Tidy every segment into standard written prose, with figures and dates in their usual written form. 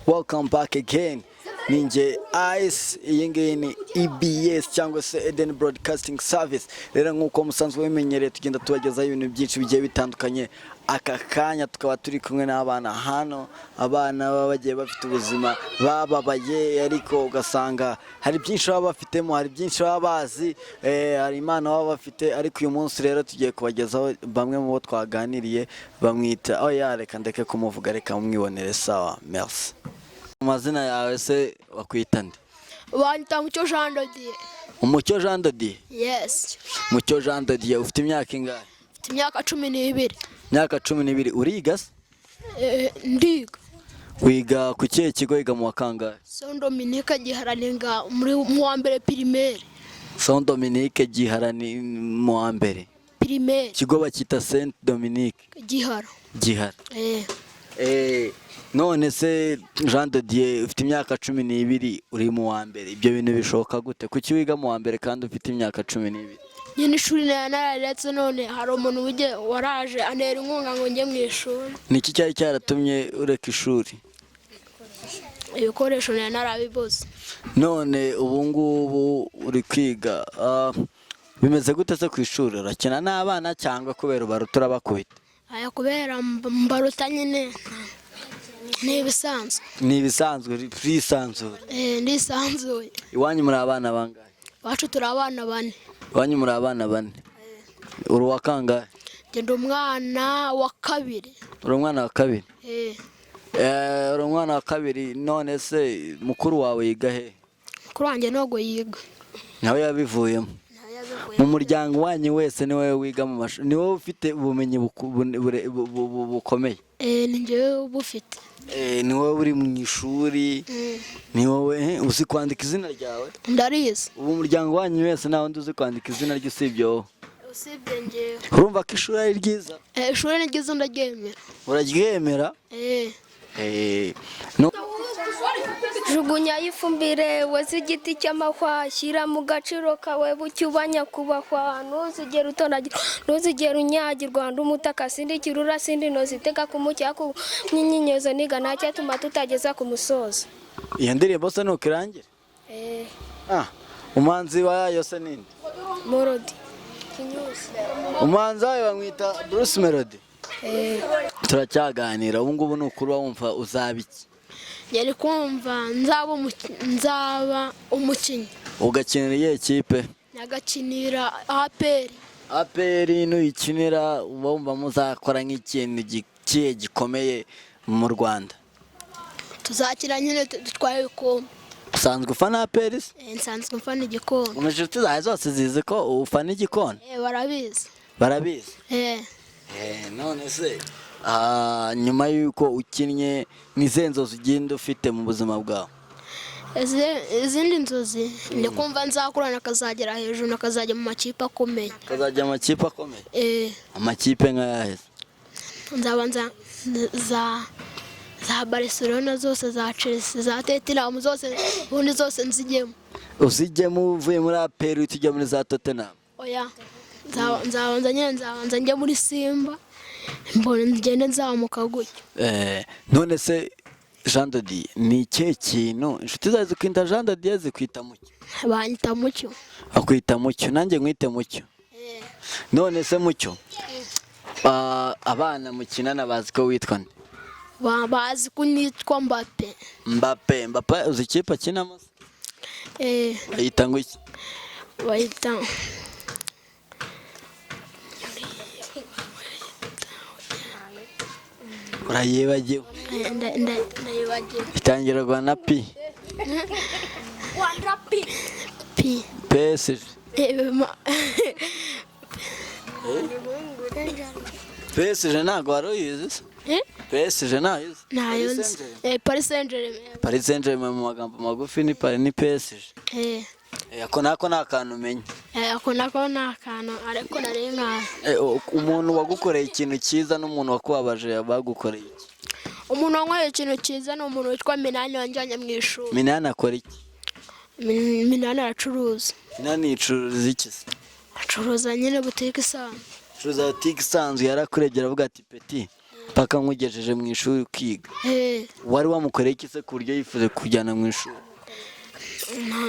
welcome back again. Ninjye Ice, iyi ngiyi ni EBS cyangwa se Eden Broadcasting Service. Rero nk'uko musanzwe bimenyereye tugenda tubagezaho ibintu byinshi bigiye bitandukanye. Aka kanya tukaba turi kumwe n'abana hano, abana baba bagiye bafite ubuzima bababaye, ariko ugasanga hari byinshi baba bafitemo, hari byinshi baba bazi, hari imana baba bafite. Ariko uyu munsi rero tugiye kubagezaho bamwe mu bo twaganiriye, bamwita reka ndeke kumuvuga, reka mumwibonere. Sawa, merci. Amazina yawe se wakwita nde? Banyita Mucyo Jean de Dieu. Umucyo Jean de Dieu? Yes. Mucyo Jean de Dieu, ufite imyaka ingahe? Mfite imyaka 12. Imyaka 12. Uriga se? Ndiga. Wiga ku kihe kigo? Wiga mu wa kangahe? Saint Dominique Giharanira mu wa mbere primaire. Saint Dominique Giharani mu wa mbere Primaire. Kigo bakita Saint Dominique Gihara. None se Jean de Dieu, ufite imyaka 12 uri mu wa mbere, ibyo bintu bishoboka gute? Kuki wiga mu wa mbere kandi ufite imyaka 12? Nyine ishuri nararetse, none hari umuntu waraje antera inkunga ngo njye mu ishuri. Niki cyari cyaratumye ureka ishuri? Ibikoresho narabibuze. None ubu ngubu uri kwiga, bimeze gute se ku ishuri? Urakina n'abana cyangwa kubera ubaruta urabakubita? Aya kubera mbaruta nyine n'ibisanzwe. N'ibisanzwe frisanzure? Ndisanzuye. Iwanyu muri abana bangahe? Wacu turi abana 4. Iwanyu muri abana 4? Uri wa kangahe? Ndi umwana wa 2. Uri umwana wa 2? Uri umwana wa 2. None se mukuru wawe yiga he? Mukuru wanjye ntabwo yiga. Nawe yabivuyemo? Mu muryango wanyu wese ni wowe wiga mu mashuri? Ni wowe ufite ubumenyi bukomeye? Ni njyewe ubufite. Ni wowe uri mu ishuri? Ni wowe uzi kwandika izina ryawe? Ndarizi. Ubu umuryango wanyu wese nta wundi uzi kwandika izina rye usibye wowe? Usibye njyewe. Urumva ko ishuri ari ryiza? Ishuri ni ryiza, ndaryemera. Uraryemera? Jugunya ifumbire wese igiti cy'amahwa, shyira mu gaciro kawe bucyuba nyakubahwa, ntuzigere utonagira, ntuzigere unyagirwa, ndi umutaka sindi kirura sindi nozi iteka ku mucyaku nyinyezo niga nta cyatuma tutageza ku musozo. Iyo ndirimbo se nuko irangira? Umuhanzi wayo se ninde? Melody Kinyusi. Umuhanzi wayo bamwita Bruce Melody? Turacyaganira. Ubu ngubu nukuri wumva uzaba iki? Yari kumva nzaba umukinnyi. Ugakinira iyihe kipe? Nagakinira APR. APR nuyikinira wumva muzakora nk'ikintu kihe gikomeye mu Rwanda? Tuzakira nyine dutwaye ibikombe. Usanzwe ufana APR se? Nsanzwe mfana igikombe. Inshuti zawe zose zizi ko ufana igikombe? Barabizi. Barabizi? None se nyuma y'uko ukinnye n'izihe nzozi ugenda ufite mu buzima bwawe? Izindi nzozi ndi kumva nzakura nakazagera hejuru, nakazajya mu makipe akomeye. Kazajya mu makipe akomeye? Amakipe nk'ayahe? Nzabanza za Barcelona zose, za Chelsea, za Tottenham zose, ubundi zose nzijyemo. Uzijyemo uvuye muri APR tujya muri za Tottenham? Oya, nzabanza njya muri Simba, mbona ngende nzamuka gutyo. None se Jean de Dieu, ni ikihe kintu inshuti zawe zikwita Jean de Dieu zikwita Mucyo? Banyita Mucyo. Bakwita Mucyo, nanjye nkwite Mucyo. None se Mucyo, abana mukinana bazi ko witwa nde? Bazi ko nitwa Mbappe. Mbappe uzi ikipe akinamo? Bayita ngo iki? Bayita urayibagiwe? Ndayibagiwe. Itangirwa na P. PSG. PSG ntabwo wari uyizi se? PSG ntayo uzi? Ntayo nzi. Paris Saint-Germain. Paris Saint-Germain mu magambo magufi ni PSG. Ako nako nta kantu umenya? Ako nako nta kantu, ariko nari nkawe. Umuntu wagukoreye ikintu cyiza n'umuntu wakubabaje bagukoreye iki? Umuntu wankoreye ikintu cyiza ni umuntu witwa Minani wanjyanye mu ishuri. Minani akora iki? Minani aracuruza. Minani yicuruza iki se? Acuruza nyine butike isanzwe. Acuruza butike isanzwe. Yarakuregera avuga ati peti paka nkugejeje mu ishuri ukiga. Wari wamukoreye iki se ku buryo yifuza kujyana mu ishuri?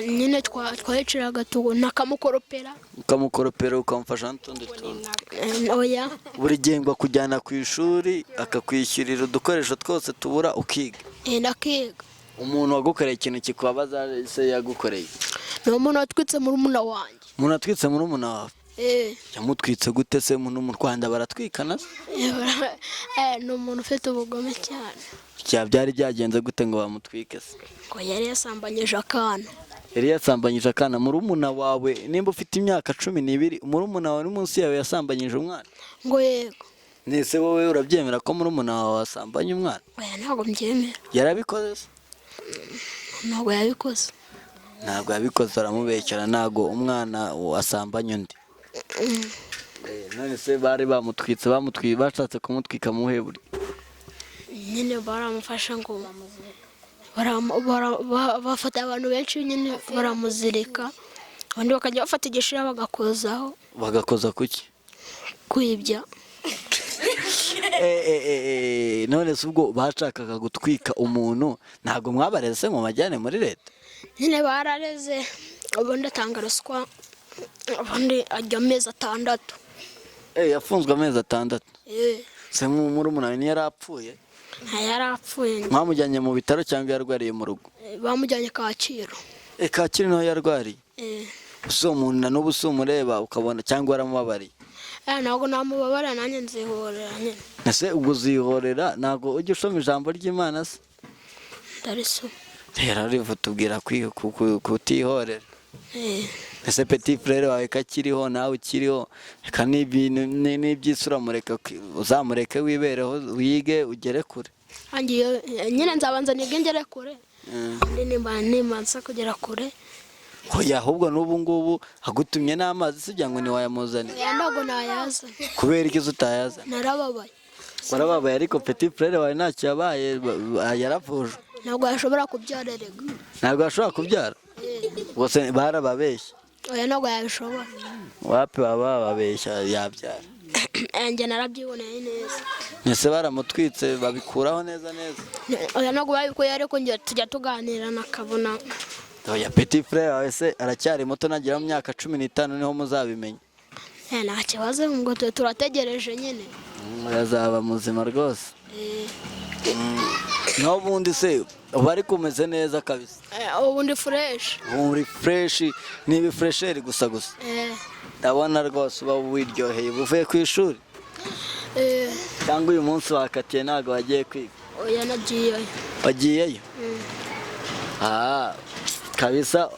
nyine twaheceraga nakamukoropera ukamukoropera ukamufasha n'utundi tuntu. oya Buri gihe ngo akujyana ku ishuri akakwishyurira udukoresho twose tubura ukiga. ndakiga. Umuntu wagukoreye ikintu kikubabaza se yagukoreye? Ni umuntu watwitse murumuna wanjye. Umuntu atwitse murumuna wawe? Yamutwitse gute se? Umuntu mu Rwanda baratwikana se? Ni umuntu ufite ubugome cyane. Byari byagenze gute ngo bamutwike se? Ngo yari yasambanyije akana. Yari yasambanyije akana. Murumuna wawe nimba ufite imyaka 12, murumuna wawe n'umunsi yawe yasambanyije umwana? Ngo yego. Nese wowe urabyemera ko murumuna wawe wasambanya umwana? Oya ntabwo mbyemera. Yarabikoze se? Ntabwo yabikoze. Ntabwo yabikoze, aramubekera. Ntabwo umwana wasambanya undi. None se bari bamutwitse bashatse kumutwika muhe buri? Nyine baramufasha ngo bafata abantu benshi nyine baramuzirika, abandi bakajya bafata igishira bagakozaho. Bagakoza kuki? Kwibya. None se ubwo bashakaga gutwika umuntu ntabwo mwabareze mu majyane muri leta? Nyine barareze, ubundi atanga ruswa, ubundi ajya amezi 6. Yafunzwe amezi 6? Se murumuna wawe ntiyarapfuye? Yarapfuye. Mwamujyanye mu bitaro cyangwa yarwariye mu rugo? Bamujyanye Kacyiru. Kacyiru niho yarwariye? Uso umuntu na n'ubu umureba ukabona cyangwa waramubabariye? Ntabwo namubabara, nanjye nzihorera nyine. Ese ubwo uzihorera ntabwo ujya usoma ijambo ry'Imana se? Ndariso. Rero rivu tubwira kutihorera. Ese petit frère wawe kakiriho nawe ukiriho, reka n'ibintu n'ibyisura mureka, uzamureke wibereho wige ugere kure. Nyine nzabanza nige ngere kure, nimanza kugera kure. Oya ahubwo n'ubu ngubu agutumye n'amazi sijya ngo ntiwayamuzane? Ntabwo nayaza. Kubera iki utayaza? Narababaye. Warababaye ariko petit frère wawe ntacyo yabaye, yaravuje. Ntabwo yashobora kubyara rega. Ntabwo yashobora kubyara? Bose barababeshya. Oya ntabwo yabishobora. Wapi baba babeshya yabyara? Njye narabyiboneye neza. Nese baramutwitse babikuraho neza neza? Oya ntabwo babikuye, ariko njye tujya tuganira nakabona. Oya petit frère wawe se aracyari muto, nagira mu myaka 15 niho muzabimenya. Nta kibazo, ngo turategereje nyine. Yazaba muzima rwose. N'ubundi se bari kumeze neza kabisa? Ubundi fresh. Uri fresh, nibi fresheri gusa. Ndabona rwose uba wiryoheye. Uvuye ku ishuri? Cyangwa uyu munsi wakatiye ntabwo wagiye kwiga? Oya nagiyeyo. Wagiyeyo? Kabisa.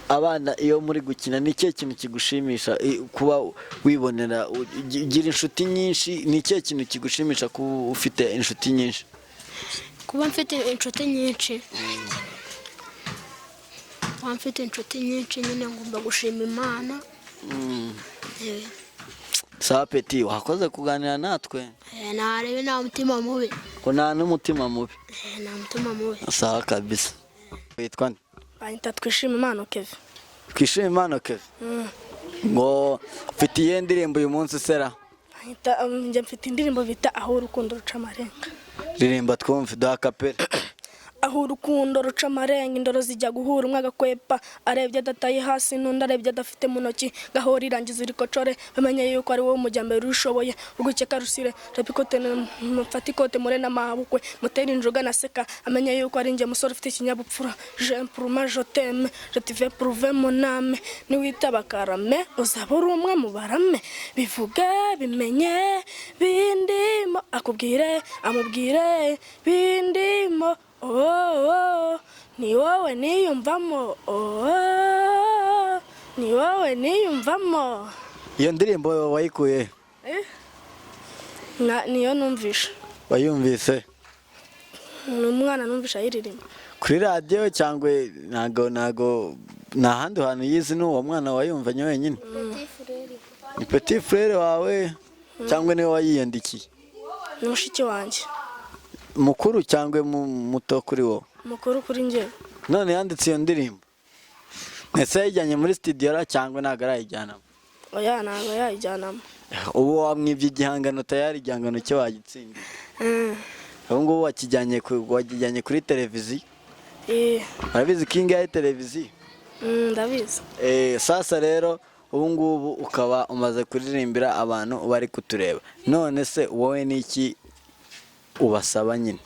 Abana iyo muri gukina ni cyo kintu kigushimisha, kuba wibonera ugira inshuti nyinshi? Ni cyo kintu kigushimisha kuba ufite inshuti nyinshi? Kuba mfite inshuti nyinshi, nyine ngomba gushima Imana. Sawa Peti, wakoze kuganira natwe. Narebe nta mutima mubi. Ko nta n'umutima mubi? Nta mutima mubi. Sawa kabisa. Witwa nde? Banyita Twishime Imana Kevin. Twishime Imana Kevin? Ngo ufite iyihe ndirimbo uyu munsi sera? Njye mfite indirimbo bita aho urukundo ruca amarenga. Ririmba twumve duha kapera. Aho urukundo ruca amarenga, indoro zijya guhura, umwe agakwepa arebye adataye hasi, n'undi arebye adafite mu ntoki, gahora irangiza irikocore, bamenye yuko ari wowe umujyambere urushoboye, ugukeka rusire rapikote mufata ikote mure n'amabukwe, mutera injoga naseka, amenye yuko ari njye musore ufite ikinyabupfura. Je pour je t'aime, je te vais prouver mon âme, niwitaba karame uzaba uri umwe mu barame, bivuge bimenye bindimo, akubwire amubwire bindimo. Ni wowe niyumvamo, ni wowe niyumvamo. Iyo ndirimbo wayikuye? Niyo numvisha. Wayumvise? N'umwana numvisha ayiririmba. Kuri radio cyangwa ntago nta handi hantu yizi n'uwo mwana wayumvanye wenyine? Ni petit frère wawe cyangwa niwe wayiyandikiye? Ni mushiki wanjye. Mukuru cyangwa muto kuri wowe? Mukuru kuri njye. None yanditse iyo ndirimbo? Ese yajyanye muri studio cyangwa ntago arayijyana? oya ntabwo yayijyanamo. ubu wamwibye igihangano tayari igihangano cyo wagitsindiye ubu ngubu wakijyanye kuri televiziyo. Urabizi ko iyi ngiyi ari televiziyo? Ndabizi. Sasa rero ubu ngubu ukaba umaze kuririmbira abantu bari kutureba, none se wowe n'iki ubasaba nyine?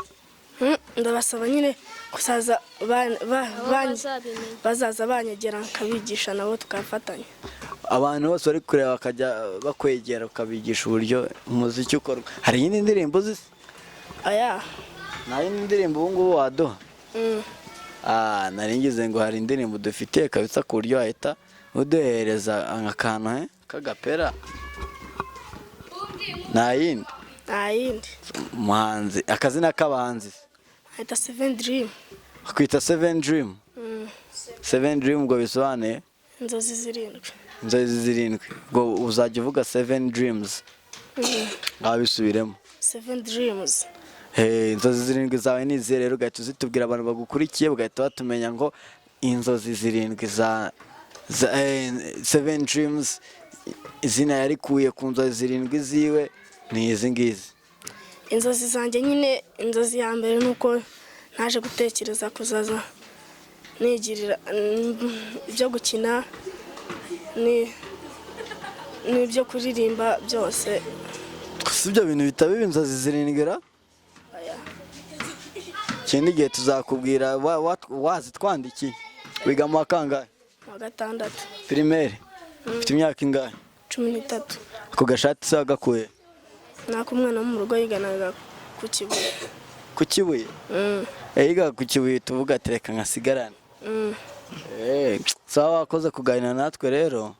Ndabasaba nyine kuzaza bazaza banyegera nkabigisha nabo tukafatanya. Abantu bose bari kureba bakajya bakwegera ukabigisha uburyo umuziki ukorwa. Hari iyindi ndirimbo uzi? Aya. Nta yindi ndirimbo ubu ngubu waduha? Nari ngize ngo hari indirimbo dufite kabisa ku buryo wahita uduhereza akantu k'agapera. Nta yindi? Nta yindi. Umuhanzi, akazina k'abahanzi ahita 7 Dream. Akwita 7 Dream? 7 Dream ubwo bisobanuye? Inzozi zirindwi. Inzozi zirindwi. Ubwo uzajya uvuga 7 Dreams? Bisubiremo. 7 Dreams. Inzozi zirindwi zawe ni izihe rero? Ugahita uzitubwira abantu bagukurikiye bagahita batumenya ngo inzozi zirindwi za 7 Dreams, izina yarikuye ku nzozi zirindwi ziwe ni izi ngizi. Inzozi zanjye nyine, inzozi ya mbere ni uko naje gutekereza kuzaza nigirira ibyo gukina n'ibyo kuririmba byose. Si ibyo bintu bitaba inzozi zirindwi ra? Ikindi gihe tuzakubwira wazitwandikiye. Wiga mu wa kangahe? Wa gatandatu. Primaire? Ufite imyaka ingahe? 13. Ako gashati se wagakuye? Nako umwana wo mu rugo yiganaga ku Kibuye. Ku Kibuye? Yigaga ku Kibuye tuvuga ati reka nkasigarane. Sawa wakoze kuganira natwe rero.